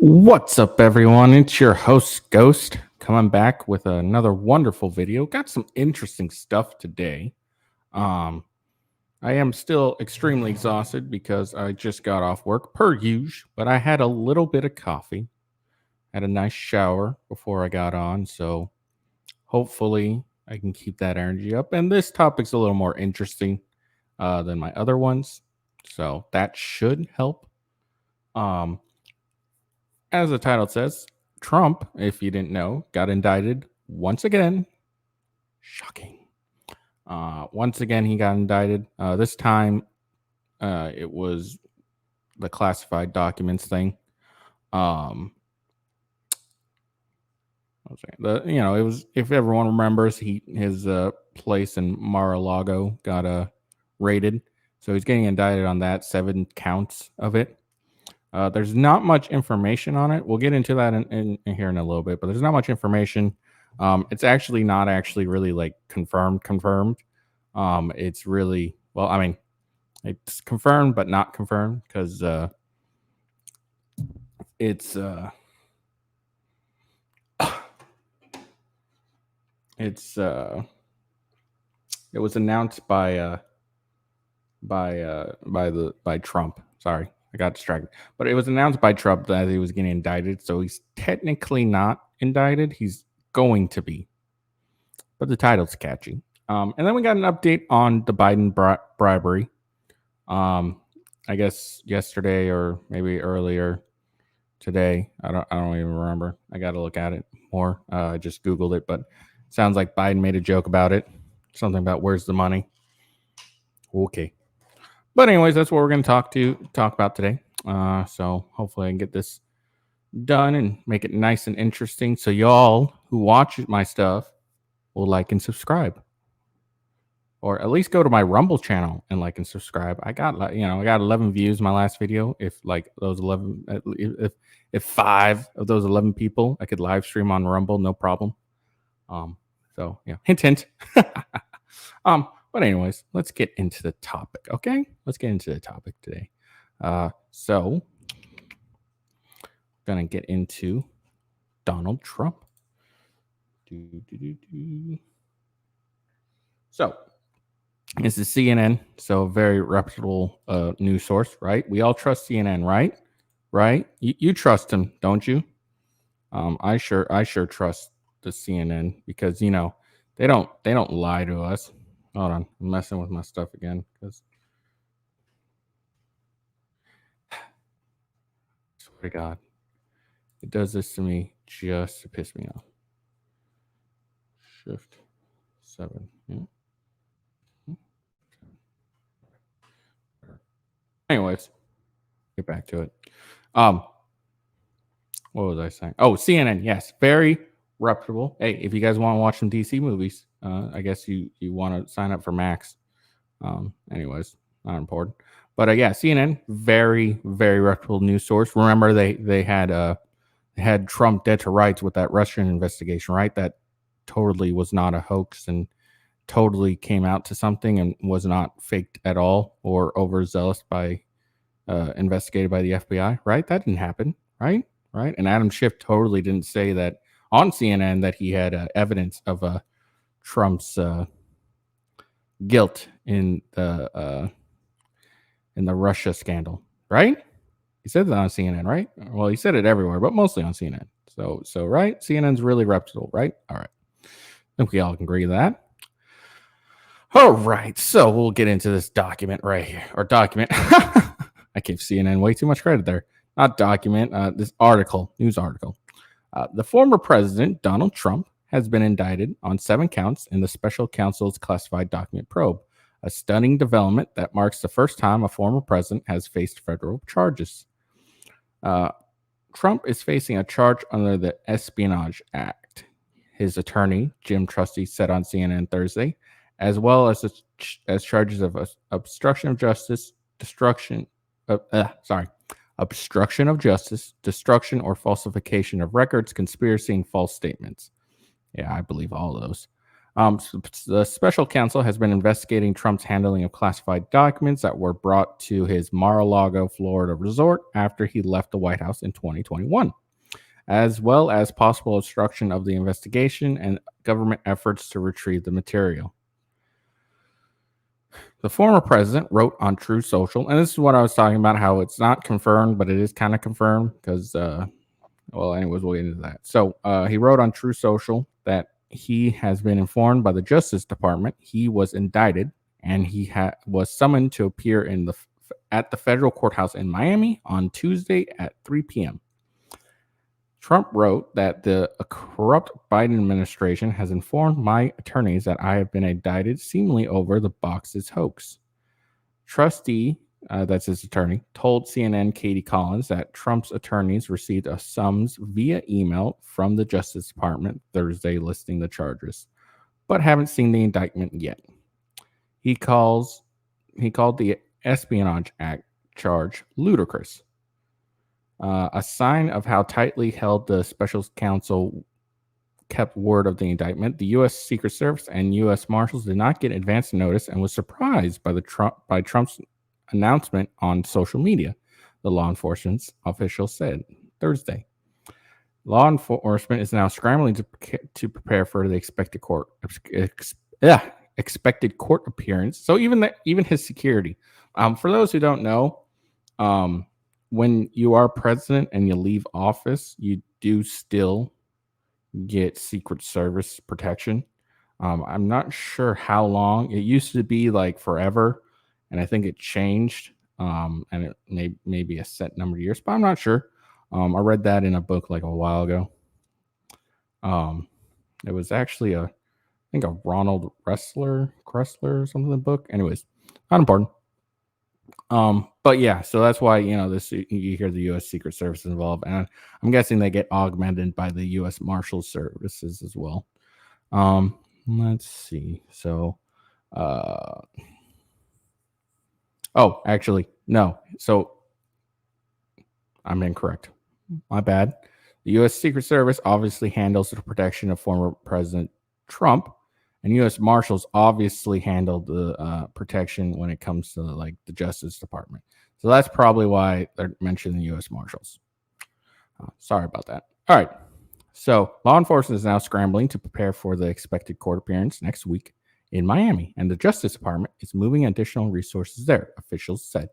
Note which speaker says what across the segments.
Speaker 1: What's up, everyone? It's your host, Ghost, coming back with another wonderful video. Got some interesting stuff today. Um, I am still extremely exhausted because I just got off work, per usual, but I had a little bit of coffee, had a nice shower before I got on, so hopefully I can keep that energy up. And this topic's a little more interesting than my other ones, so that should help. Um, As the title says, Trump, if you didn't know, got indicted once again. Shocking. Once again, he got indicted. This time, it was the classified documents thing. Um, it was, if everyone remembers, his place in Mar-a-Lago got raided, so he's getting indicted on that, 7 counts of it. There's not much information on it. We'll get into that in here in a little bit, but there's not much information. It's actually not actually really like confirmed. It's really, well, I mean, it's confirmed but not confirmed because it's it's it was announced by Trump. Sorry, I got distracted. But it was announced by Trump that he was getting indicted, so he's technically not indicted. He's going to be, but the title's catchy. And then we got an update on the Biden bribery. I guess yesterday or maybe earlier today. I don't even remember. I got to look at it more. I just Googled it, but it sounds like Biden made a joke about it. Something about where's the money. Okay. But anyways, that's what we're going to talk about today. So hopefully I can get this done and make it nice and interesting, so y'all who watch my stuff will like and subscribe, or at least go to my Rumble channel and like and subscribe. I got I got 11 views in my last video. If like those 11, if 5 of those 11 people I could live stream on Rumble, no problem. So yeah, hint. But anyways, let's get into the topic. Okay, let's get into the topic today. So gonna get into Donald Trump. So this is CNN, so a very reputable news source, right? We all trust CNN, right? Right? You trust him, don't you? I sure trust the CNN because they don't lie to us. Hold on, I'm messing with my stuff again because swear to God, it does this to me just to piss me off. Shift 7. Yeah. Anyways, get back to it. What was I saying? Oh, CNN, yes, very reputable. Hey, if you guys want to watch some DC movies, I guess you want to sign up for Max. Anyways, not important. But yeah, CNN, very reputable news source. Remember, they had Trump dead to rights with that Russian investigation, right? That totally was not a hoax and totally came out to something and was not faked at all or overzealous by investigated by the FBI, right? That didn't happen, right? Right. And Adam Schiff totally didn't say that on CNN that he had evidence of Trump's guilt in the Russia scandal, right? He said that on CNN, right? Well, he said it everywhere, but mostly on CNN. So right, CNN's really reputable, right? All right, I think we all can agree to that. All right, so we'll get into this document right here, or document. I gave CNN way too much credit there. Not document, this article, news article. The former president, Donald Trump, has been indicted on 7 counts in the special counsel's classified document probe, a stunning development that marks the first time a former president has faced federal charges. Trump is facing a charge under the Espionage Act. His attorney, Jim Trusty, said on CNN Thursday, as well as charges of obstruction of justice, obstruction of justice, destruction or falsification of records, conspiracy, and false statements. Yeah, I believe all of those. The special counsel has been investigating Trump's handling of classified documents that were brought to his Mar-a-Lago, Florida resort after he left the White House in 2021, as well as possible obstruction of the investigation and government efforts to retrieve the material. The former president wrote on True Social, and this is what I was talking about, how it's not confirmed, but it is kind of confirmed because, well, anyways, we'll get into that. So he wrote on True Social that he has been informed by the Justice Department he was indicted and he was summoned to appear at the federal courthouse in Miami on Tuesday at 3 p.m. Trump wrote that the corrupt Biden administration has informed my attorneys that I have been indicted seemingly over the boxes hoax. Trustee, that's his attorney, told CNN Katie Collins that Trump's attorneys received a summons via email from the Justice Department Thursday listing the charges, but haven't seen the indictment yet. He called the Espionage Act charge ludicrous. A sign of how tightly held the special counsel kept word of the indictment, the U.S. Secret Service and U.S. Marshals did not get advance notice and was surprised by Trump's announcement on social media, the law enforcement official said Thursday. Law enforcement is now scrambling to prepare for the expected court appearance. So even his security. For those who don't know, when you are president and you leave office, you do still get Secret Service protection. I'm not sure how long. It used to be like forever, and I think it changed. And it may be a set number of years, but I'm not sure. I read that in a book like a while ago. It was actually I think a Ronald Kressler or something, the book. Anyways, not important. But yeah, so that's why, this, you hear the U.S. Secret Service involved, and I'm guessing they get augmented by the U.S. Marshal Services as well. Let's see. So, actually, no. So I'm incorrect. My bad. The U.S. Secret Service obviously handles the protection of former President Trump, and U.S. Marshals obviously handle the protection when it comes to like the Justice Department. So that's probably why they're mentioning the U.S. Marshals. Sorry about that. All right. So law enforcement is now scrambling to prepare for the expected court appearance next week in Miami, and the Justice Department is moving additional resources there, officials said.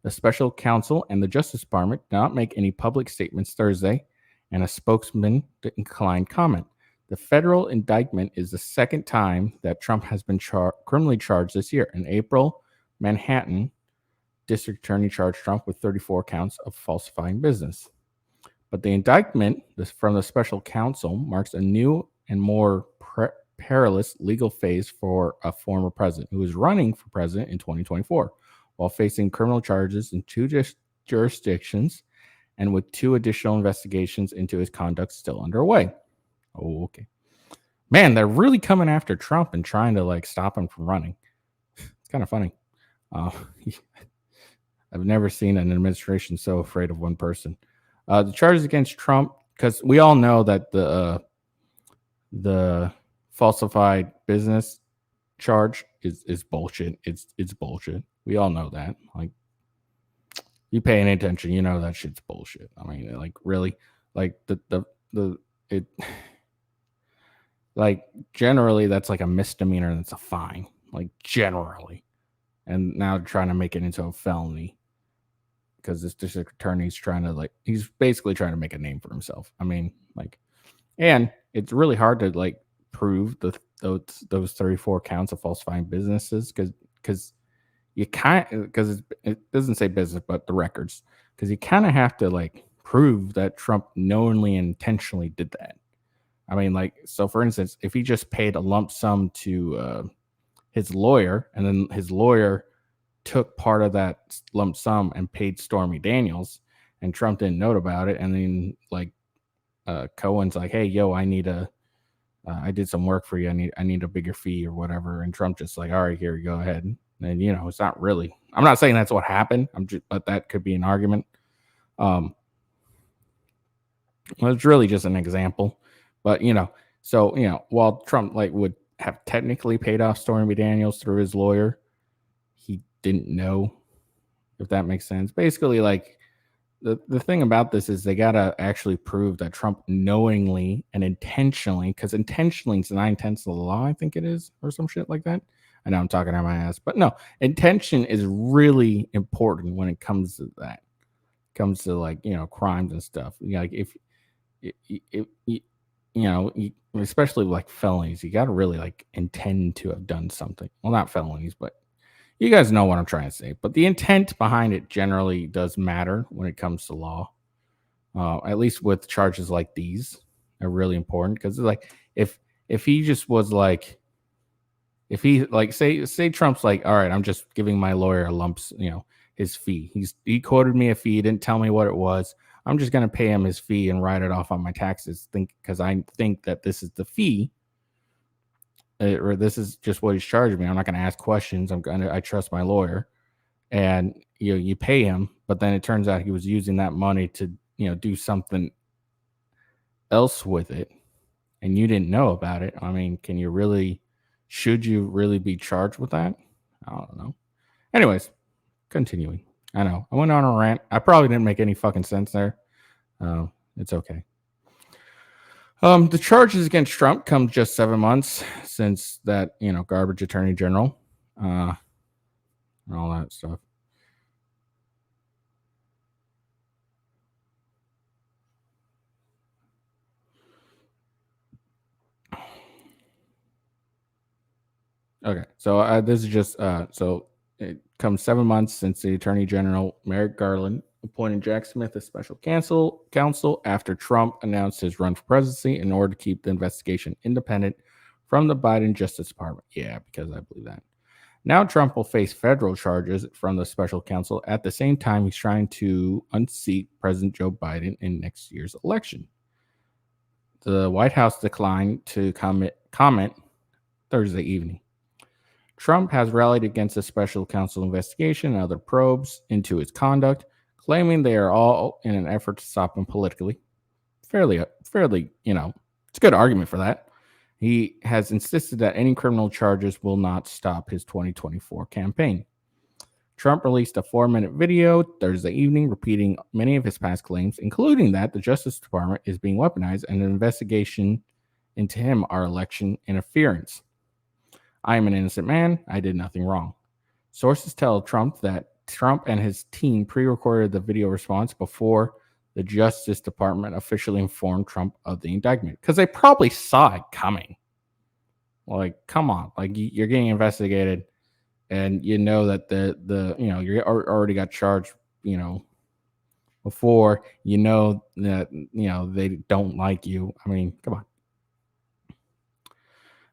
Speaker 1: The special counsel and the Justice Department did not make any public statements Thursday, and a spokesman declined comment. The federal indictment is the second time that Trump has been criminally charged this year. In April, Manhattan District Attorney charged Trump with 34 counts of falsifying business. But the indictment from the special counsel marks a new and more perilous legal phase for a former president who is running for president in 2024 while facing criminal charges in two jurisdictions and with two additional investigations into his conduct still underway. Oh, okay. Man, they're really coming after Trump and trying to like stop him from running. It's kind of funny. I've never seen an administration so afraid of one person. The charges against Trump, because we all know that the falsified business charge is bullshit. It's bullshit. We all know that. Like, you pay any attention, you know that shit's bullshit. I mean, like, really, like it. Like, generally, that's like a misdemeanor. That's a fine. Like, generally, and now trying to make it into a felony because this district attorney's trying to he's basically trying to make a name for himself. I mean, like, and it's really hard to like prove those 34 counts of falsifying businesses because it doesn't say business, but the records, because you kind of have to like prove that Trump knowingly and intentionally did that. I mean, like, so for instance, if he just paid a lump sum to his lawyer, and then his lawyer took part of that lump sum and paid Stormy Daniels, and Trump didn't know about it, and then like Cohen's like, hey, yo, I did some work for you. I need a bigger fee or whatever, and Trump just like, all right, here, go ahead. And it's not really. I'm not saying that's what happened. But that could be an argument. Well, it's really just an example. But, so, while Trump like would have technically paid off Stormy Daniels through his lawyer. He didn't know, if that makes sense. Basically, like the thing about this is they gotta actually prove that Trump knowingly and intentionally, because intentionally is 9 tenths of the law, I think it is, or some shit like that. I know I'm talking out my ass, but no, intention is really important when it comes to that. Comes to like crimes and stuff. Like if especially like felonies, you got to really like intend to have done something. Well, not felonies, but you guys know what I'm trying to say. But the intent behind it generally does matter when it comes to law. At least with charges like these, are really important because like if he just was like if he like say Trump's like, all right, I'm just giving my lawyer a lumps, his fee. He quoted me a fee, he didn't tell me what it was. I'm just gonna pay him his fee and write it off on my taxes. Think because I think that this is the fee, or this is just what he's charging me. I'm not gonna ask questions. I trust my lawyer, and you pay him. But then it turns out he was using that money to do something else with it, and you didn't know about it. I mean, should you really be charged with that? I don't know. Anyways, continuing. I know I went on a rant. I probably didn't make any fucking sense there. It's okay. The charges against Trump come just 7 months since that garbage attorney general, and all that stuff. Okay, so this is just so it comes 7 months since the Attorney General Merrick Garland appointed Jack Smith as special counsel after Trump announced his run for presidency in order to keep the investigation independent from the Biden Justice Department. Yeah, because I believe that. Now Trump will face federal charges from the special counsel at the same time he's trying to unseat President Joe Biden in next year's election. The White House declined to comment Thursday evening. Trump has rallied against the special counsel investigation and other probes into his conduct, claiming they are all in an effort to stop him politically. Fairly, it's a good argument for that. He has insisted that any criminal charges will not stop his 2024 campaign. Trump released a 4-minute video Thursday evening repeating many of his past claims, including that the Justice Department is being weaponized and an investigation into him are election interference. I am an innocent man. I did nothing wrong. Sources tell Trump that Trump and his team pre-recorded the video response before the Justice Department officially informed Trump of the indictment because they probably saw it coming. Like, come on, like you're getting investigated, and you know that you already got charged, before you know that they don't like you. I mean, come on.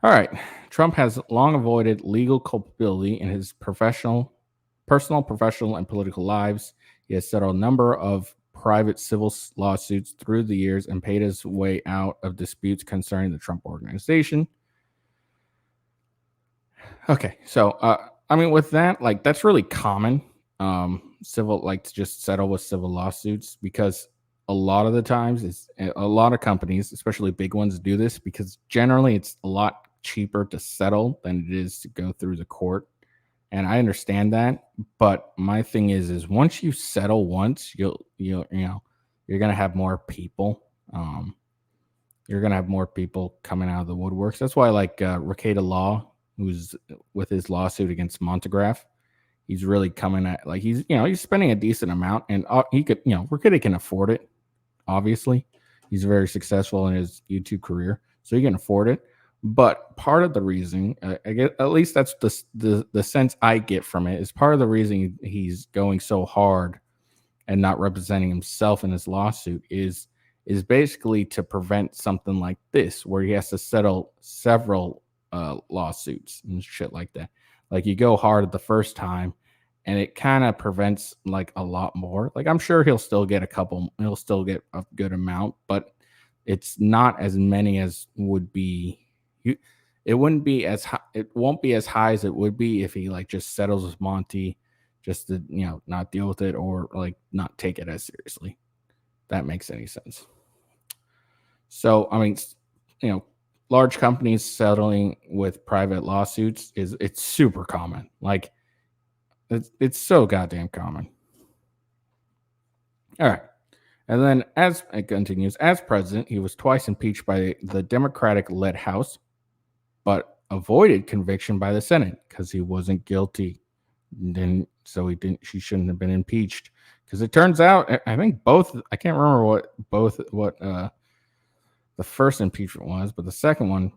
Speaker 1: All right. Trump has long avoided legal culpability in his personal, professional, and political lives. He has settled a number of private civil lawsuits through the years and paid his way out of disputes concerning the Trump organization. Okay. So, I mean, with that, like, that's really common. Civil, like, to just settle with civil lawsuits because a lot of the times, a lot of companies, especially big ones, do this because generally it's a lot cheaper to settle than it is to go through the court, and I understand that. But my thing is once you settle once, you're gonna have more people. You're gonna have more people coming out of the woodworks. That's why, like Rekieta Law, who's with his lawsuit against Montegraph, he's really coming at like he's spending a decent amount, and he could Rekieta can afford it. Obviously, he's very successful in his YouTube career, so he can afford it. But part of the reason, I get, at least that's the sense I get from it, is part of the reason he's going so hard and not representing himself in his lawsuit is basically to prevent something like this, where he has to settle several lawsuits and shit like that. Like you go hard the first time, and it kind of prevents like a lot more. Like I'm sure he'll still get a good amount, but it's not as many as would be. It wouldn't be as high. It won't be as high as it would be if he like just settles with Monty, just to not deal with it or like not take it as seriously. If that makes any sense. So I mean, large companies settling with private lawsuits it's super common. Like it's so goddamn common. All right. And then, as it continues, as president, he was twice impeached by the Democratic led House, but avoided conviction by the Senate because he wasn't guilty. So he didn't, she shouldn't have been impeached. Because it turns out, I think both, I can't remember what the first impeachment was, but the second one,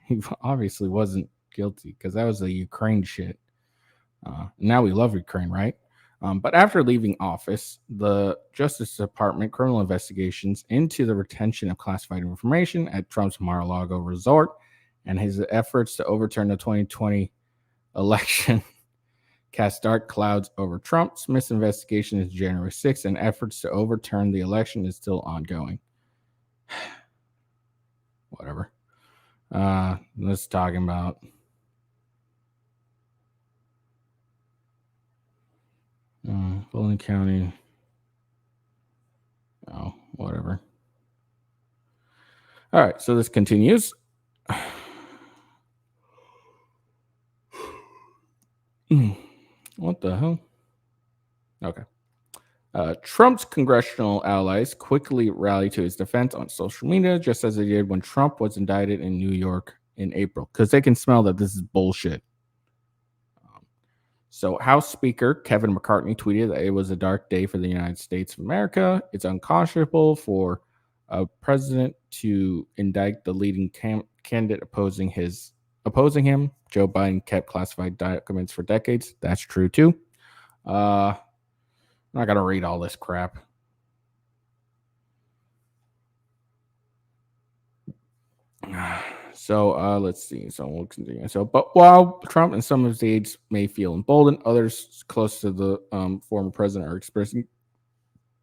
Speaker 1: he obviously wasn't guilty because that was the Ukraine shit. Now we love Ukraine, right? But after leaving office, the Justice Department criminal investigations into the retention of classified information at Trump's Mar-a-Lago resort and his efforts to overturn the 2020 election cast dark clouds over Trump. Smith's investigation is January 6th, and efforts to overturn the election is still ongoing. Whatever. Let's talk about Fulton County. Oh, whatever. All right, so this continues. What the hell? Okay. Trump's congressional allies quickly rallied to his defense on social media, just as they did when Trump was indicted in New York in April, because they can smell that this is bullshit. So, House Speaker Kevin McCarthy tweeted that it was a dark day for the United States of America. It's unconscionable for a president to indict the leading candidate opposing him. Joe Biden kept classified documents for decades. That's true too. I'm not gonna read all this crap. So let's see. So we'll continue. So, but while Trump and some of his aides may feel emboldened, others close to the former president are expressing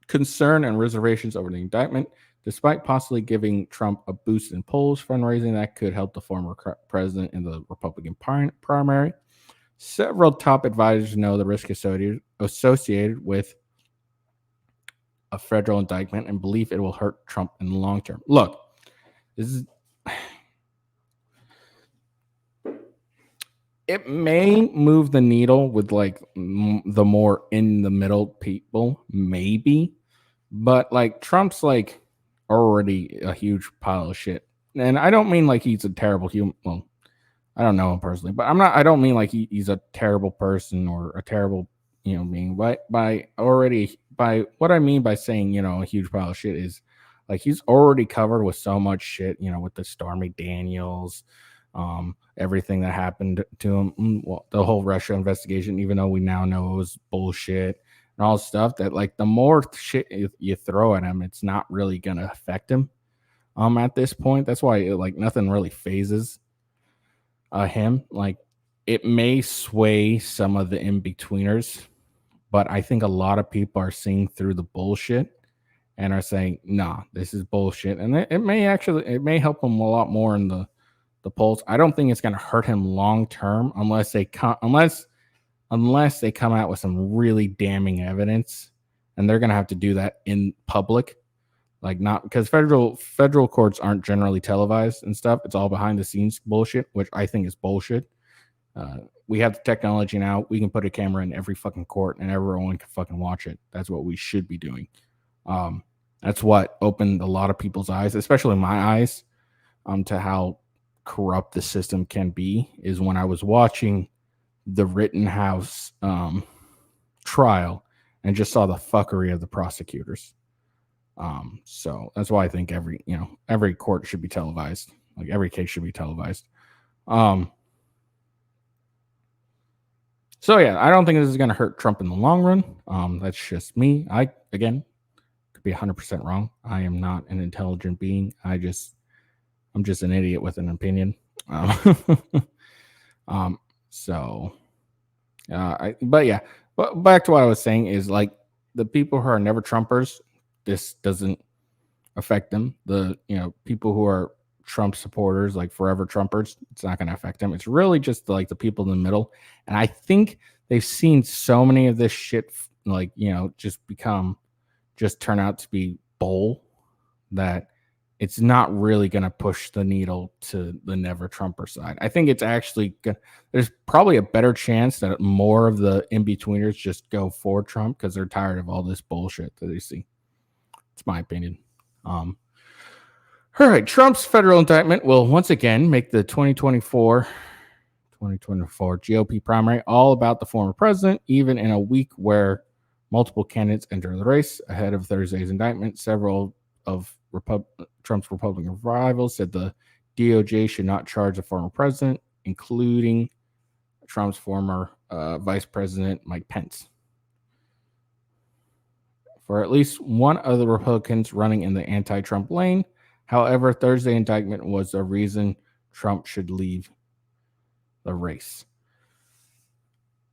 Speaker 1: concern and reservations over the indictment, despite possibly giving Trump a boost in polls fundraising that could help the former president in the Republican primary. Several top advisors know the risk associated with a federal indictment and believe it will hurt Trump in the long term. Look, this is. It may move the needle with like the more in the middle people, maybe, but like Trump's like already a huge pile of shit. And I don't mean like he's a terrible human. Well, I don't know him personally, but I don't mean like he's a terrible person or a terrible, being. By what I mean by saying, a huge pile of shit is like he's already covered with so much shit, with the Stormy Daniels, everything that happened to him, the whole Russia investigation, even though we now know it was bullshit and all stuff that like the more shit you throw at him, it's not really going to affect him. At this point, that's why like nothing really phases him. Like it may sway some of the in-betweeners, but I think a lot of people are seeing through the bullshit and are saying, nah, this is bullshit. And it may help him a lot more in the polls. I don't think it's going to hurt him long term unless they come out with some really damning evidence, and they're going to have to do that in public, like not because federal courts aren't generally televised and stuff. It's all behind the scenes bullshit, which I think is bullshit. We have the technology now. We can put a camera in every fucking court and everyone can fucking watch it. That's what we should be doing. That's what opened a lot of people's eyes, especially my eyes, to how corrupt the system can be, is when I was watching the Rittenhouse trial and just saw the fuckery of the prosecutors. So that's why I think every court should be televised. Like every case should be televised. So yeah, I don't think this is going to hurt Trump in the long run. That's just me. I again could be 100% wrong. I am not an intelligent being. I'm just an idiot with an opinion. But yeah, but back to what I was saying is like the people who are never Trumpers, this doesn't affect them. The people who are Trump supporters, like forever Trumpers, it's not going to affect them. It's really just like the people in the middle. And I think they've seen so many of this shit, like just turn out to be bull that it's not really going to push the needle to the never Trumper side. I think it's actually there's probably a better chance that more of the in-betweeners just go for Trump because they're tired of all this bullshit that they see. It's my opinion. All right, Trump's federal indictment will once again make the 2024 GOP primary all about the former president, even in a week where multiple candidates enter the race. Ahead of Thursday's indictment, several of Trump's Republican rivals said the DOJ should not charge the former president, including Trump's former vice president, Mike Pence. For at least one of the Republicans running in the anti-Trump lane, however, Thursday indictment was a reason Trump should leave the race.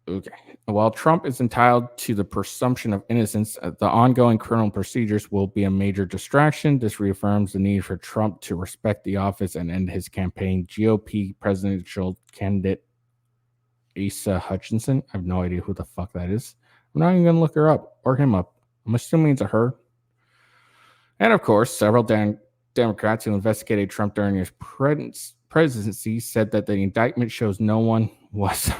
Speaker 1: Okay. While Trump is entitled to the presumption of innocence, the ongoing criminal procedures will be a major distraction. This reaffirms the need for Trump to respect the office and end his campaign. GOP presidential candidate Asa Hutchinson. I have no idea who the fuck that is. I'm not even going to look her up or him up. I'm assuming it's a her. And of course, several Democrats who investigated Trump during his presidency said that the indictment showed no one was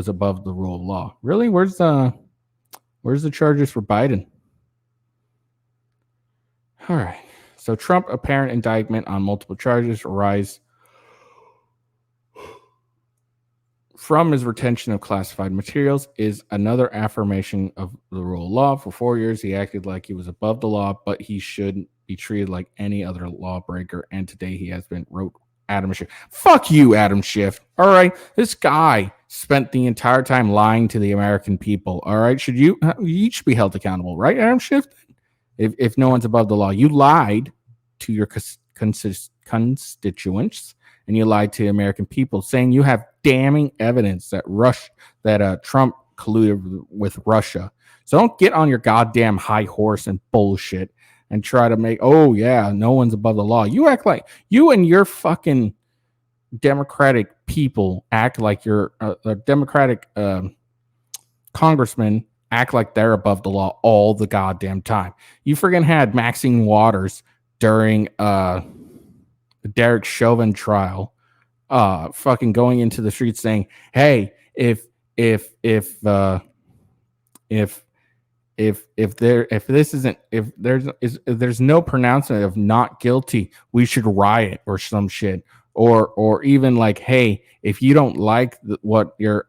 Speaker 1: above the rule of law. Really? Where's the charges for Biden? All right. So Trump apparent indictment on multiple charges arise from his retention of classified materials is another affirmation of the rule of law. For 4 years, he acted like he was above the law, but he shouldn't be treated like any other lawbreaker. And today he has been wrote Adam Schiff. Fuck you, Adam Schiff. All right. This guy spent the entire time lying to the American people. All right. Should you should be held accountable, right, Adam Schiff? If no one's above the law, you lied to your constituents and you lied to the American people, saying you have damning evidence that Trump colluded with Russia. So don't get on your goddamn high horse and bullshit and try to make, oh yeah, no one's above the law. You act like you and your fucking Democratic people act like your Democratic congressmen act like they're above the law all the goddamn time. You friggin' had Maxine Waters during the Derek Chauvin trial, fucking going into the streets saying, "Hey, if there's no pronouncement of not guilty, we should riot or some shit." Or even like, hey, if you don't like what your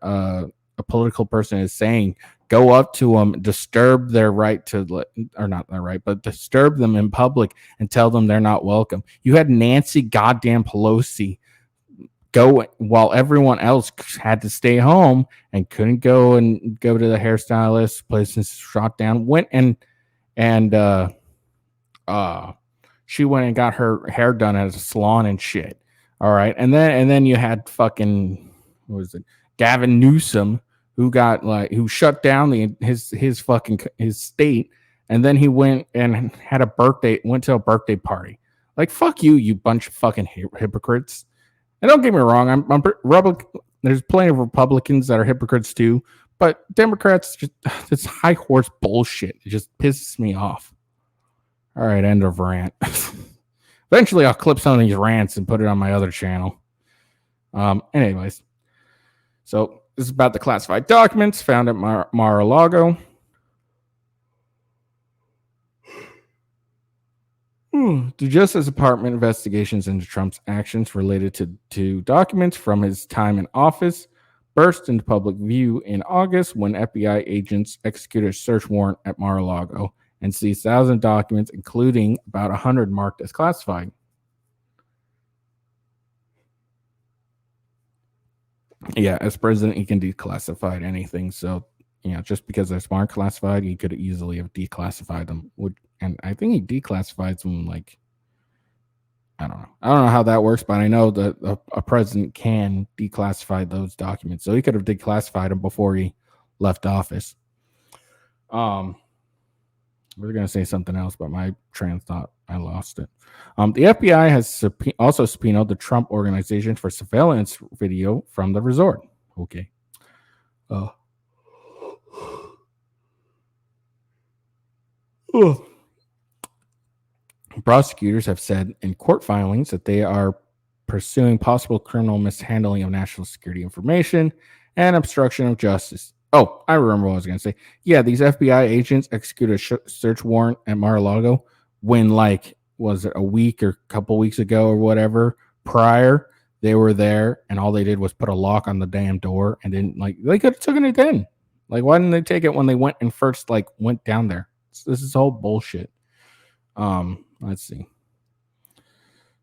Speaker 1: a political person is saying, go up to them, disturb their right to, or not their right, but disturb them in public and tell them they're not welcome. You had Nancy goddamn Pelosi go while everyone else had to stay home and couldn't go to the hairstylist, places shot down, went and she went and got her hair done at a salon and shit. All right. And then you had fucking, what was it? Gavin Newsom, who shut down his state, and then he went and went to a birthday party. Like, fuck you, you bunch of fucking hypocrites. And don't get me wrong, there's plenty of Republicans that are hypocrites too, but Democrats, just this high horse bullshit, it just pisses me off. All right, end of rant. Eventually, I'll clip some of these rants and put it on my other channel. Anyways, so this is about the classified documents found at Mar-a-Lago. The Justice Department investigations into Trump's actions related to documents from his time in office burst into public view in August when FBI agents executed a search warrant at Mar-a-Lago and seized 1,000 documents, including about 100 marked as classified. Yeah, as president, he can declassify anything. So, just because they're marked classified, he could easily have declassified them. And I think he declassifies them like, I don't know how that works, but I know that a president can declassify those documents. So he could have declassified them before he left office. We're going to say something else, but my train of thought, I lost it. The FBI has also subpoenaed the Trump Organization for surveillance video from the resort. Okay. prosecutors have said in court filings that they are pursuing possible criminal mishandling of national security information and obstruction of justice. Oh, I remember what I was going to say. Yeah, these FBI agents executed a search warrant at Mar-a-Lago when, like, was it a week or a couple weeks ago or whatever prior? They were there, and all they did was put a lock on the damn door, and didn't like they could have taken it then. Like, why didn't they take it when they went and first like went down there? This is all bullshit. Let's see.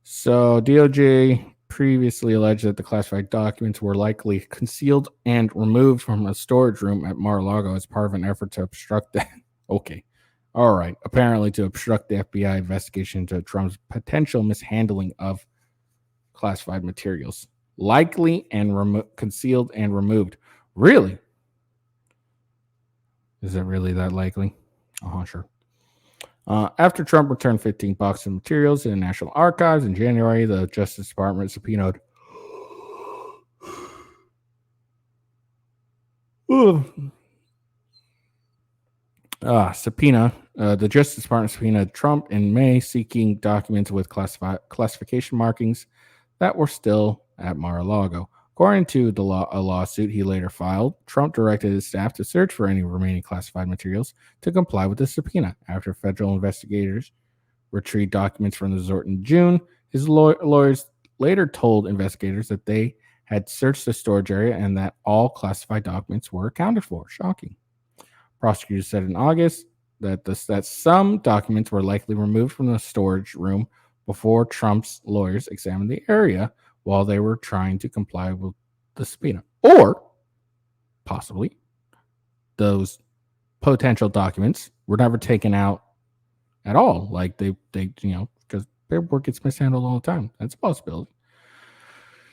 Speaker 1: So DOJ previously alleged that the classified documents were likely concealed and removed from a storage room at Mar-a-Lago as part of an effort to obstruct the okay. All right. Apparently to obstruct the FBI investigation into Trump's potential mishandling of classified materials. Likely and concealed and removed. Really? Is it really that likely? Sure. After Trump returned 15 boxes of materials to the National Archives in January, the Justice Department subpoenaed the Justice Department subpoenaed Trump in May, seeking documents with classification markings that were still at Mar-a-Lago. According to a lawsuit he later filed, Trump directed his staff to search for any remaining classified materials to comply with the subpoena. After federal investigators retrieved documents from the resort in June, his lawyers later told investigators that they had searched the storage area and that all classified documents were accounted for. Shocking. Prosecutors said in August that some documents were likely removed from the storage room before Trump's lawyers examined the area while they were trying to comply with the subpoena. Or possibly those potential documents were never taken out at all. Like they because paperwork gets mishandled all the time. That's a possibility.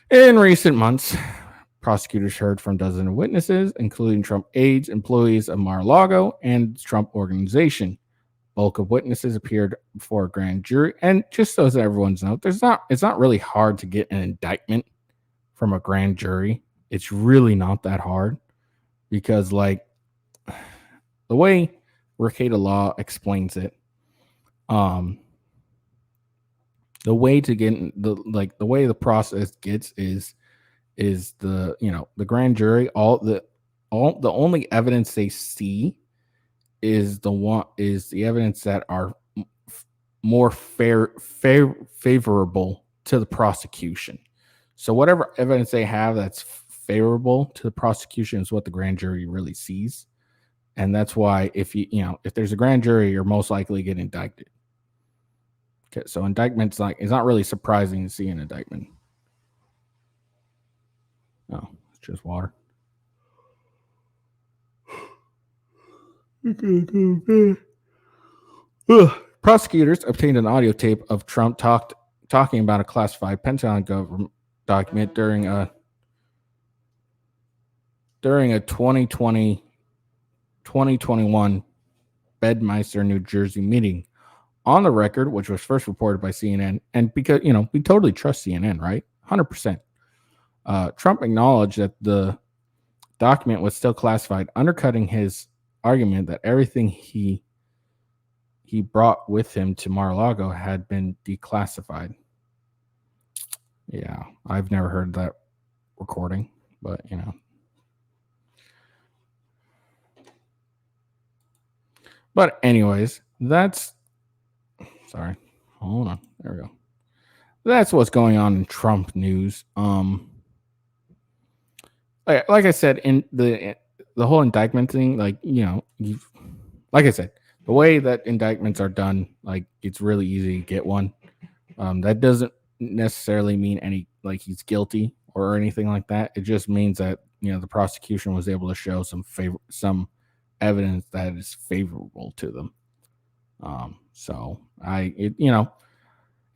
Speaker 1: In recent months, prosecutors heard from dozens of witnesses, including Trump aides, employees of Mar-a-Lago, and Trump organization. Bulk of witnesses appeared before a grand jury. And just so everyone's knows, it's not really hard to get an indictment from a grand jury. It's really not that hard because, like, the way Rekieta Law explains it, the way to get the way the process gets is the grand jury, the only evidence they see is the evidence that are more favorable to the prosecution. So whatever evidence they have that's favorable to the prosecution is what the grand jury really sees. And that's why if there's a grand jury, you're most likely get indicted. Okay, so indictment's it's not really surprising to see an indictment. Oh, it's just water. Prosecutors obtained an audio tape of Trump talking about a classified Pentagon government document during a 2021 Bedminster, New Jersey meeting. On the record, which was first reported by CNN, and because we totally trust CNN, right? 100%. Trump acknowledged that the document was still classified, undercutting his argument that everything he brought with him to Mar-a-Lago had been declassified. Yeah, I've never heard that recording, but But anyways, sorry. Hold on. There we go. That's what's going on in Trump news. Like I said, in the whole indictment thing, like I said, the way that indictments are done, like it's really easy to get one. That doesn't necessarily mean he's guilty or anything like that. It just means that the prosecution was able to show some evidence that is favorable to them.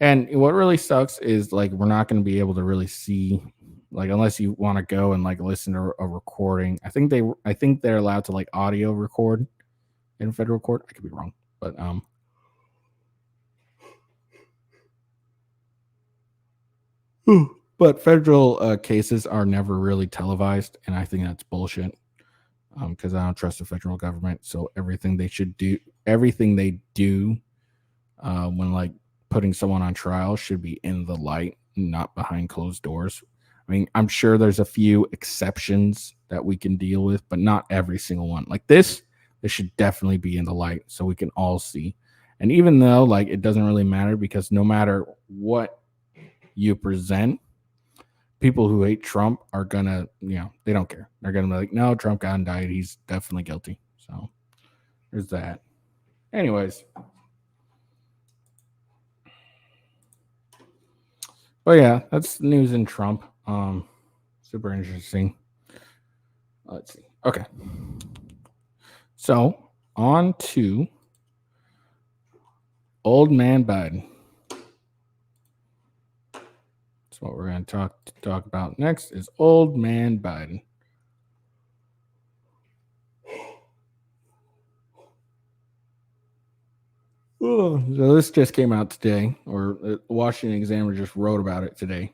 Speaker 1: And what really sucks is we're not going to be able to really see unless you want to go and listen to a recording. I think they're allowed to audio record in federal court. I could be wrong, but federal cases are never really televised, and I think that's bullshit. Because I don't trust the federal government. So everything they do when putting someone on trial should be in the light, not behind closed doors. I mean, I'm sure there's a few exceptions that we can deal with, but not every single one. Like this should definitely be in the light so we can all see. And even though like it doesn't really matter because no matter what you present, people who hate Trump are gonna, they don't care. They're gonna be like, no, Trump got indicted. He's definitely guilty. So there's that. Anyways. But yeah, that's the news in Trump. Super interesting. Let's see. Okay. So on to old man Biden. That's what we're going to talk about next is old man Biden. So this just came out today, or the Washington Examiner just wrote about it today.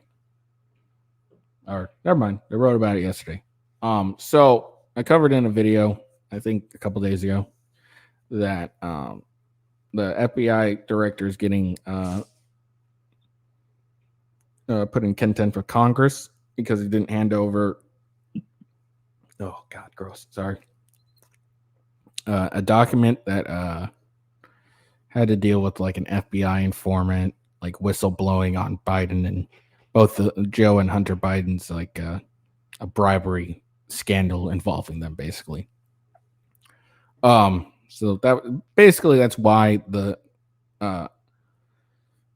Speaker 1: Or never mind, they wrote about it yesterday. So I covered in a video, I think a couple days ago, that the FBI director is getting put in contempt of Congress because he didn't hand over. Oh God, gross! Sorry. A document that had to deal with like an FBI informant, like whistleblowing on Biden and both Joe and Hunter Biden's like a bribery scandal involving them, basically. So that's why the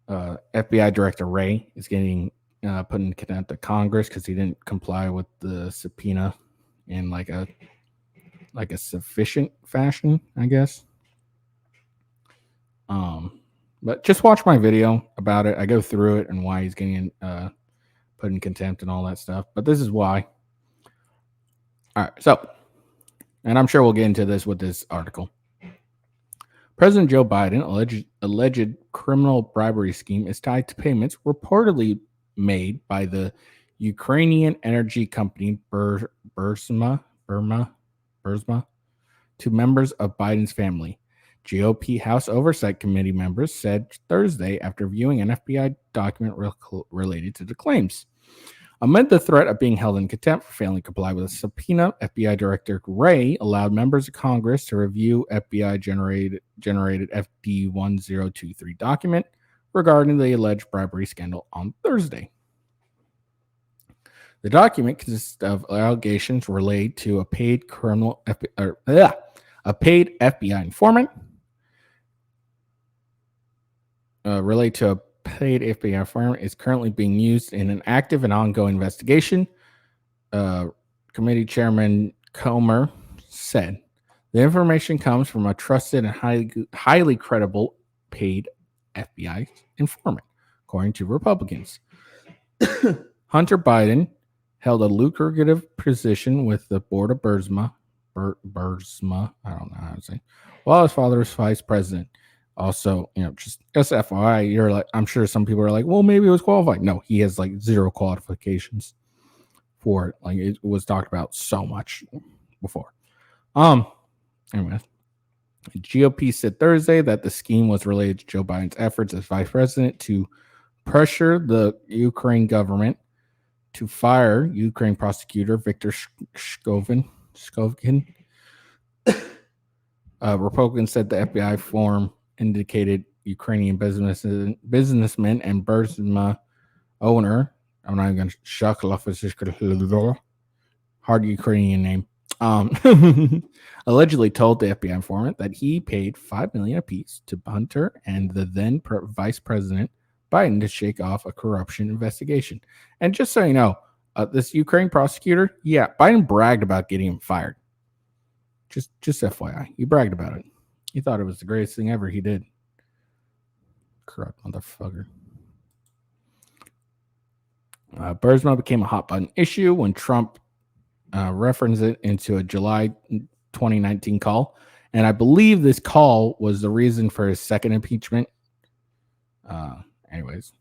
Speaker 1: FBI Director Wray is getting put in contempt of Congress because he didn't comply with the subpoena in like a sufficient fashion, I guess. But just watch my video about it. I go through it and why he's getting put in contempt and all that stuff. But this is why. All right, so, and I'm sure we'll get into this with this article. President Joe Biden alleged criminal bribery scheme is tied to payments reportedly made by the Ukrainian energy company Burzma to members of Biden's family. GOP House Oversight Committee members said Thursday after viewing an FBI document related to the claims. Amid the threat of being held in contempt for failing to comply with a subpoena, FBI Director Wray allowed members of Congress to review FBI-generated FD 1023 document regarding the alleged bribery scandal on Thursday. The document consists of allegations related to a paid FBI informant, is currently being used in an active and ongoing investigation. Committee Chairman Comer said the information comes from a trusted and highly credible paid FBI informant, according to Republicans. Hunter Biden held a lucrative position with the board of Burzma. I don't know how to say. While his father was vice president. Also, just SFYI, you're like, I'm sure some people are like, well, maybe it was qualified. No, he has like zero qualifications for it. Like it was talked about so much before. Anyway, the GOP said Thursday that the scheme was related to Joe Biden's efforts as vice president to pressure the Ukraine government to fire Ukraine prosecutor Viktor Shkovkin. Republicans said the FBI form indicated Ukrainian businessman and Burzma owner. I'm not even going to shock hard Ukrainian name. Allegedly told the FBI informant that he paid $5 million apiece to Hunter and the then Vice President Biden to shake off a corruption investigation. And just so you know, this Ukraine prosecutor, Biden bragged about getting him fired. Just FYI, he bragged about it. He thought it was the greatest thing ever he did. Corrupt motherfucker. Burzma became a hot button issue when Trump referenced it into a July 2019 call. And I believe this call was the reason for his second impeachment. Anyways,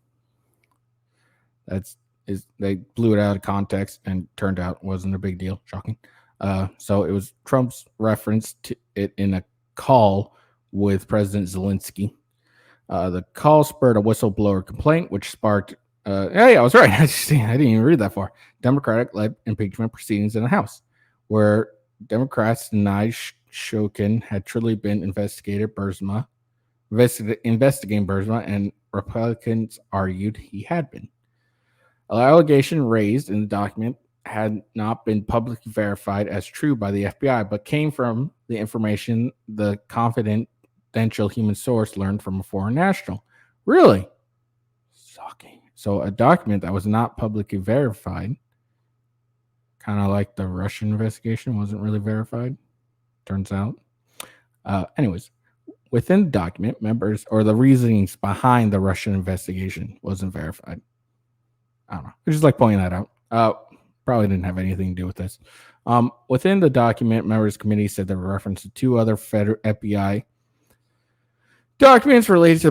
Speaker 1: they blew it out of context and turned out wasn't a big deal. Shocking. So it was Trump's reference to it in a call with President Zelensky. The call spurred a whistleblower complaint, which sparked. Yeah, I was right. I didn't even read that far. Democratic-led impeachment proceedings in the House, where Democrats denied Shokin had truly been investigating Burisma, and Republicans argued he had been. An allegation raised in the document had not been publicly verified as true by the FBI, but came from the information the confidential human source learned from a foreign national. Really? Shocking. So, a document that was not publicly verified, kind of like the Russian investigation, wasn't really verified, turns out. Anyways, within the document, members or the reasonings behind the Russian investigation wasn't verified. I don't know. I just like pointing that out. Probably didn't have anything to do with this. Within the document, members committee said there were reference to two other federal FBI documents related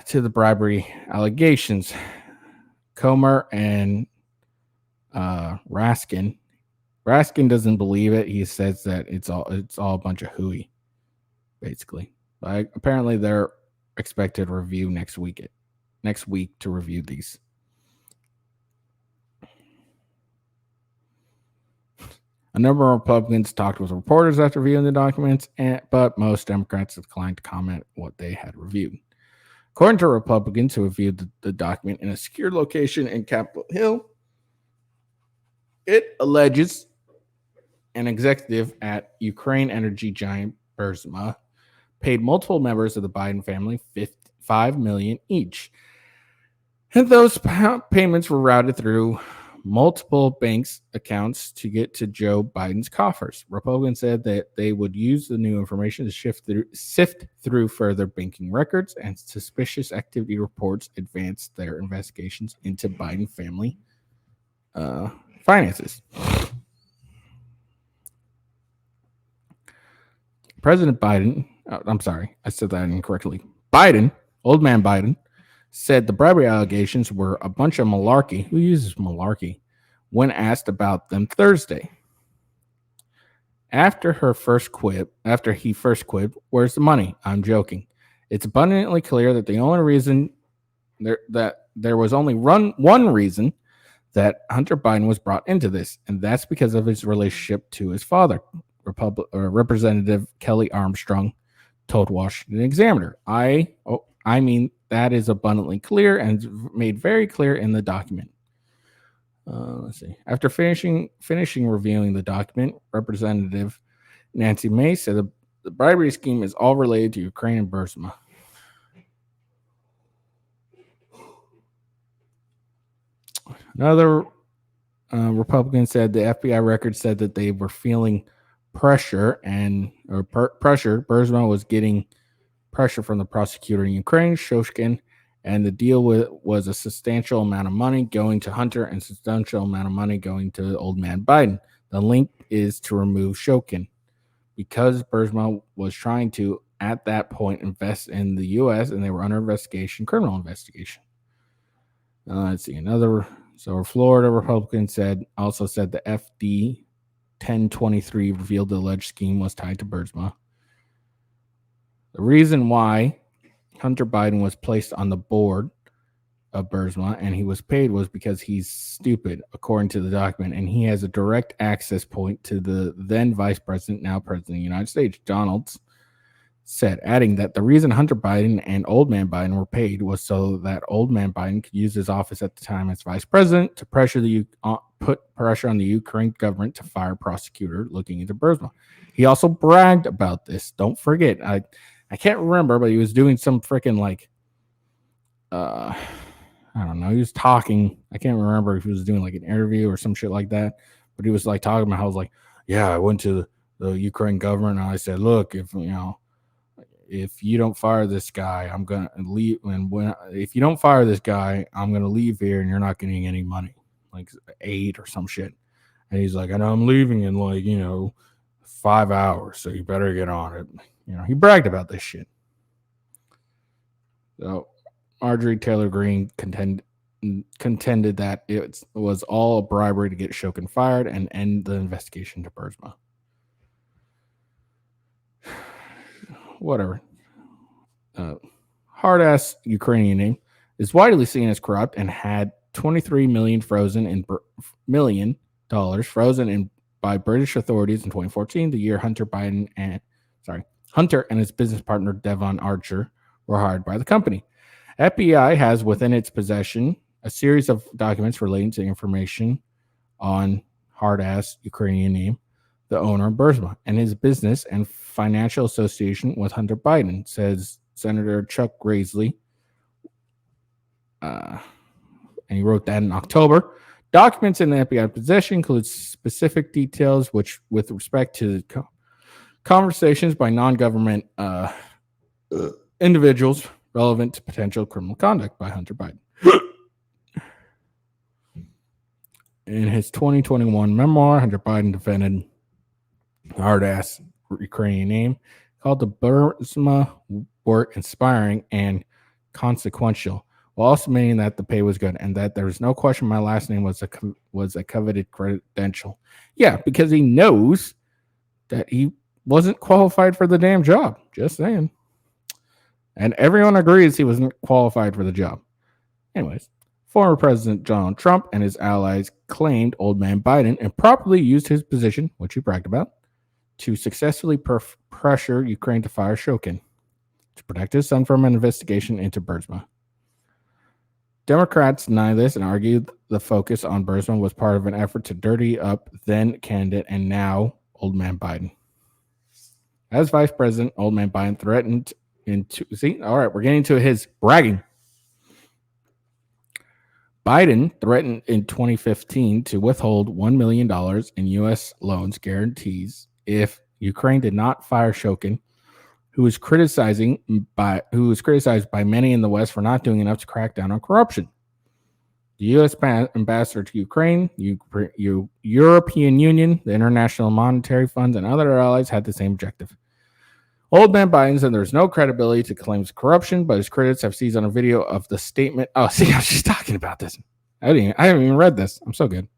Speaker 1: to the bribery allegations. Comer and Raskin. Raskin doesn't believe it. He says that it's all a bunch of hooey, basically. But apparently, they're expected to review next week to review these. A number of Republicans talked with reporters after reviewing the documents, but most Democrats declined to comment what they had reviewed. According to Republicans who reviewed the document in a secure location in Capitol Hill, it alleges an executive at Ukraine energy giant Burisma paid multiple members of the Biden family $5 million each. And those payments were routed through multiple banks' accounts to get to Joe Biden's coffers. Republicans said that they would use the new information to sift through further banking records, and suspicious activity reports advanced their investigations into Biden family finances. President Biden, I'm sorry, I said that incorrectly. Biden, old man Biden, said the bribery allegations were a bunch of malarkey. Who uses malarkey? When asked about them Thursday. After he first quit, where's the money? I'm joking. It's abundantly clear that the only reason there was only one reason that Hunter Biden was brought into this, and that's because of his relationship to his father, Representative Kelly Armstrong told Washington Examiner. I mean, that is abundantly clear and made very clear in the document. Let's see. After finishing reviewing the document, Representative Nancy Mace said the bribery scheme is all related to Ukraine and Burisma. Another Republican said the FBI record said that they were feeling pressure Burisma was getting pressure from the prosecutor in Ukraine, Shokin, and the deal was a substantial amount of money going to Hunter and substantial amount of money going to old man Biden. The link is to remove Shokin because Burisma was trying to, at that point, invest in the U.S. and they were under criminal investigation. Let's see. So Florida Republican also said the FD 1023 revealed the alleged scheme was tied to Burisma. The reason why Hunter Biden was placed on the board of Burisma and he was paid was because he's stupid, according to the document, and he has a direct access point to the then vice president, now president of the United States, Donalds, said, adding that the reason Hunter Biden and old man Biden were paid was so that old man Biden could use his office at the time as vice president to put pressure on the Ukraine government to fire a prosecutor looking into Burisma. He also bragged about this. Don't forget, I can't remember, but he was doing some freaking I don't know. He was talking. I can't remember if he was doing like an interview or some shit like that, but he was like talking about how I was like, yeah, I went to the Ukraine government and I said, look, if you don't fire this guy, I'm going to leave. And if you don't fire this guy, I'm going to leave here and you're not getting any money, like aid or some shit. And he's like, I know I'm leaving in 5 hours. So you better get on it. He bragged about this shit. So Marjorie Taylor Greene contended that it was all a bribery to get Shokin fired and end the investigation to Burisma. Whatever. hard-ass Ukrainian name, is widely seen as corrupt and had 23 million dollars frozen in by British authorities in 2014, the year Hunter and his business partner Devon Archer were hired by the company. FBI has within its possession a series of documents relating to information on hard-ass Ukrainian name, the owner of Burisma, and his business and financial association with Hunter Biden, says Senator Chuck Grassley. And he wrote that in October. Documents in the FBI possession include specific details which, with respect to conversations by non-government individuals relevant to potential criminal conduct by Hunter Biden. In his 2021 memoir, Hunter Biden defended hard-ass Ukrainian name, called the Burisma work inspiring and consequential, while also meaning that the pay was good and that there was no question my last name was a coveted credential. Yeah, because he knows that he wasn't qualified for the damn job. Just saying. And everyone agrees he wasn't qualified for the job. Anyways, former President Donald Trump and his allies claimed old man Biden improperly used his position, which he bragged about, to successfully pressure Ukraine to fire Shokin to protect his son from an investigation into Burisma. Democrats deny this and argue the focus on Burisma was part of an effort to dirty up then candidate and now old man Biden. As vice president, old man Biden threatened all right, we're getting to his bragging. Biden threatened in 2015 to withhold $1 million in U.S. loans guarantees if Ukraine did not fire Shokin, who was criticized by many in the West for not doing enough to crack down on corruption. The U.S. ambassador to Ukraine, European Union, the International Monetary Fund, and other allies had the same objective. Old man Biden said there's no credibility to claims of corruption, but his critics have seized on a video of the statement. Oh, see, I was just talking about this. I haven't even read this. I'm so good.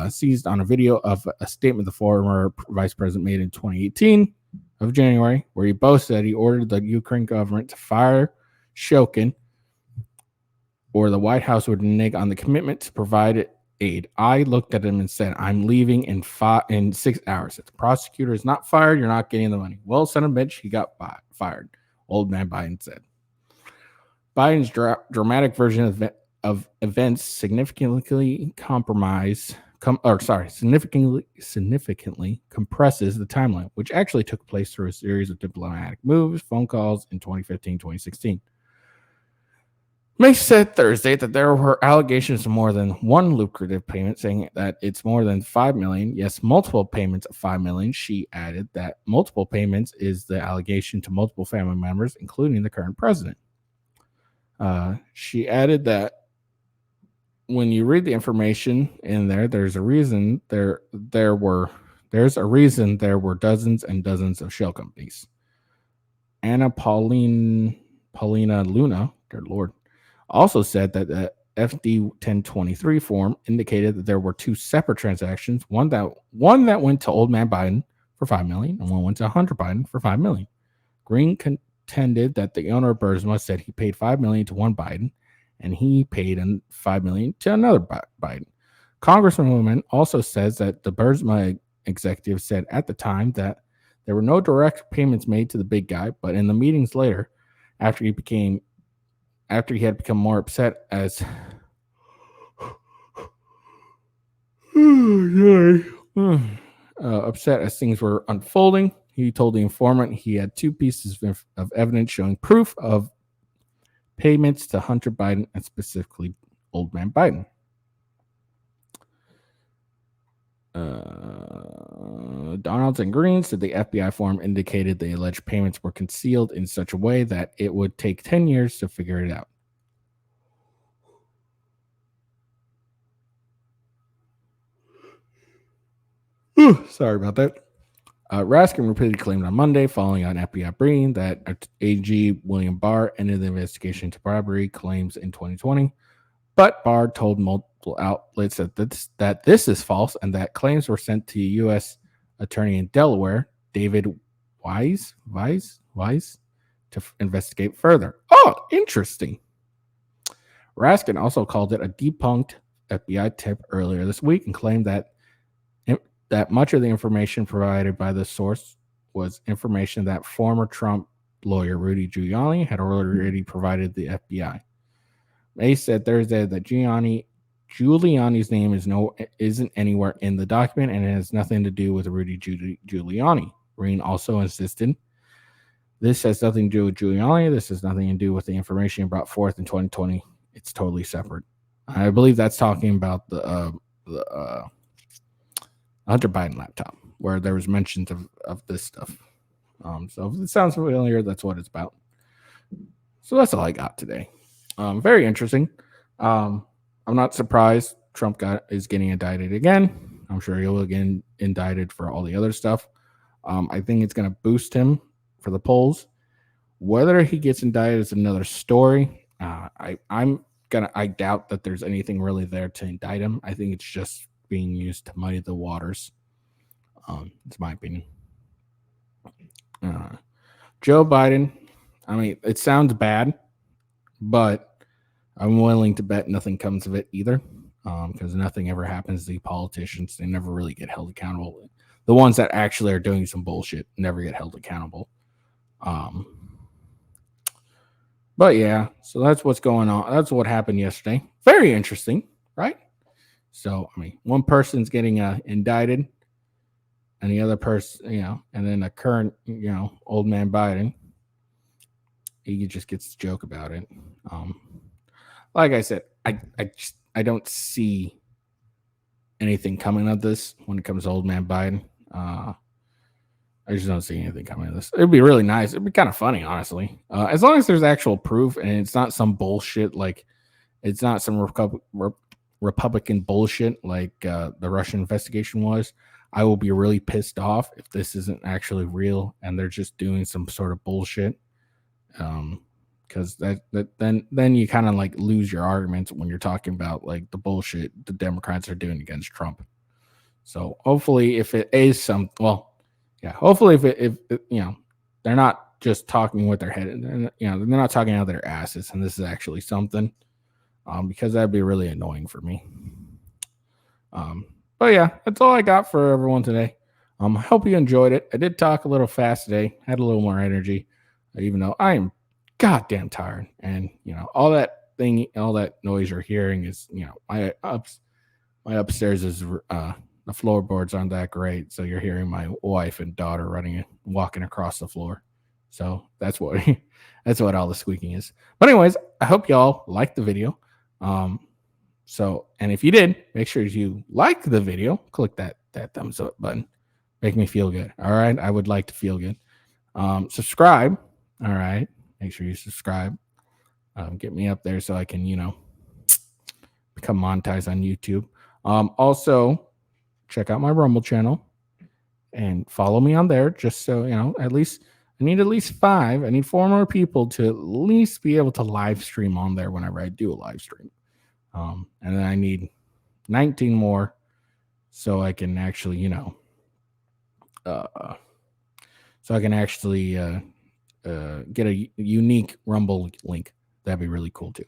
Speaker 1: Seized on a video of a statement the former vice president made in 2018 of January, where he boasted that he ordered the Ukraine government to fire Shokin, or the White House would renege on the commitment to provide aid. I looked at him and said, I'm leaving in 6 hours. If the prosecutor is not fired, you're not getting the money. Well, son of a bitch, he got fired. Old man Biden said. Biden's dramatic version of events significantly compresses the timeline, which actually took place through a series of diplomatic moves, phone calls in 2015, 2016. May said Thursday that there were allegations of more than one lucrative payment, saying that it's more than $5 million. Yes, multiple payments of $5 million. She added that multiple payments is the allegation to multiple family members, including the current president. She added that when you read the information in there, there's a reason there were dozens and dozens of shell companies. Anna Paulina Luna, dear Lord, also said that the FD 1023 form indicated that there were two separate transactions, one that went to old man Biden for $5 million and one went to Hunter Biden for $5 million. Green contended that the owner of Burisma said he paid $5 million to one Biden and he paid $5 million to another Biden. Congresswoman also says that the Burisma executive said at the time that there were no direct payments made to the big guy, but in the meetings later, after he had become more upset as upset as things were unfolding, he told the informant he had two pieces of evidence showing proof of payments to Hunter Biden and specifically old man Biden. Donalds and Green said the FBI form indicated the alleged payments were concealed in such a way that it would take 10 years to figure it out. Sorry about that. Raskin repeatedly claimed on Monday, following on FBI briefing, that AG William Barr ended the investigation into bribery claims in 2020. But Barr told multiple outlets that this is false and that claims were sent to U.S. Attorney in Delaware, David Wise, to to investigate further. Oh, interesting. Raskin also called it a debunked FBI tip earlier this week and claimed that much of the information provided by the source was information that former Trump lawyer Rudy Giuliani had already provided the FBI. May said Thursday that Giuliani's name isn't anywhere in the document and it has nothing to do with Rudy Giuliani. Green also insisted this has nothing to do with Giuliani. This has nothing to do with the information brought forth in 2020. It's totally separate. I believe that's talking about the Hunter Biden laptop, where there was mentions of this stuff. So if it sounds familiar, that's what it's about. So that's all I got today. Very interesting. I'm not surprised Trump is getting indicted again. I'm sure he will get indicted for all the other stuff. I think it's going to boost him for the polls. Whether he gets indicted is another story. I doubt that there's anything really there to indict him. I think it's just being used to muddy the waters. It's my opinion. Joe Biden, I mean, it sounds bad, but I'm willing to bet nothing comes of it either, because nothing ever happens to the politicians. They never really get held accountable. The ones that actually are doing some bullshit never get held accountable. But yeah, so that's what's going on. That's what happened yesterday. Very interesting, right? So, I mean, one person's getting indicted, and the other person, and then a current, old man Biden, he just gets to joke about it. Like I said, I don't see anything coming of this when it comes to old man Biden. I just don't see anything coming of this. It'd be really nice. It'd be kind of funny, honestly. As long as there's actual proof and it's not some bullshit, like it's not some Republican bullshit like the Russian investigation was. I will be really pissed off if this isn't actually real and they're just doing some sort of bullshit. Because then you kind of like lose your arguments when you're talking about like the bullshit the Democrats are doing against Trump. So hopefully, if it is hopefully if they're not just talking with their head, they're not talking out of their asses, and this is actually something. Because that'd be really annoying for me. But yeah, that's all I got for everyone today. I hope you enjoyed it. I did talk a little fast today, had a little more energy, even though I am goddamn tired. And all that noise you're hearing is my upstairs is the floorboards aren't that great, so you're hearing my wife and daughter walking across the floor. So that's what all the squeaking is. But anyways, I hope y'all liked the video. And if you did, make sure you like the video, click that thumbs up button, make me feel good. All right. I would like to feel good. Subscribe. All right. Make sure you subscribe. Get me up there so I can, become monetized on YouTube. Also check out my Rumble channel and follow me on there. Just so, I need at least 5. I need 4 more people to at least be able to live stream on there whenever I do a live stream. And then I need 19 more so I can actually, get a unique Rumble link. That'd be really cool too.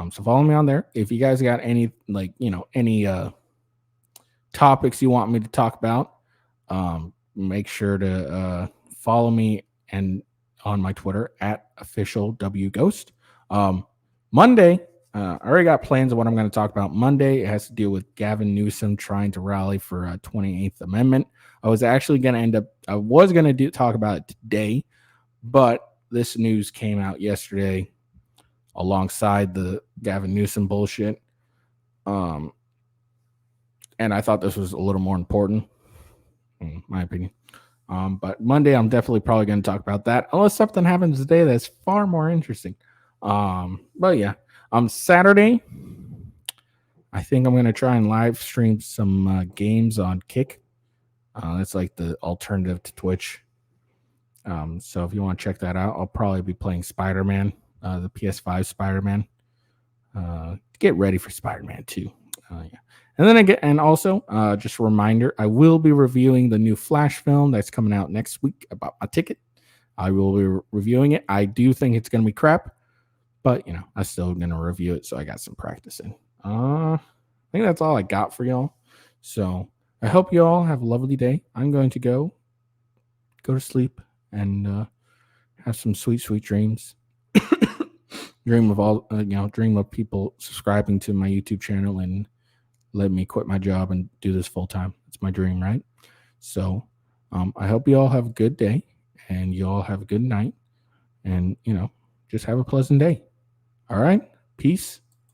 Speaker 1: So follow me on there. If you guys got any, any topics you want me to talk about, make sure to follow me and on my Twitter @officialwghost. Monday, I already got plans of what I'm going to talk about Monday. It has to deal with Gavin Newsom trying to rally for a 28th Amendment. I was actually going to talk about it today, but this news came out yesterday alongside the Gavin Newsom bullshit. And I thought this was a little more important, in my opinion. But Monday, I'm definitely probably going to talk about that, unless something happens today that's far more interesting. But yeah, Saturday, I think I'm going to try and live stream some games on Kick. That's like the alternative to Twitch. So if you want to check that out, I'll probably be playing Spider-Man, the PS5 Spider-Man. Get ready for Spider-Man 2. Yeah. And then also, just a reminder, I will be reviewing the new Flash film that's coming out next week about my ticket. I will be reviewing it. I do think it's going to be crap, but I'm still going to review it. So I got some practice in. I think that's all I got for y'all. So I hope you all have a lovely day. I'm going to go to sleep and have some sweet, sweet dreams. Dream of people subscribing to my YouTube channel and let me quit my job and do this full time. It's my dream, right? So I hope you all have a good day and you all have a good night and, just have a pleasant day. All right. Peace.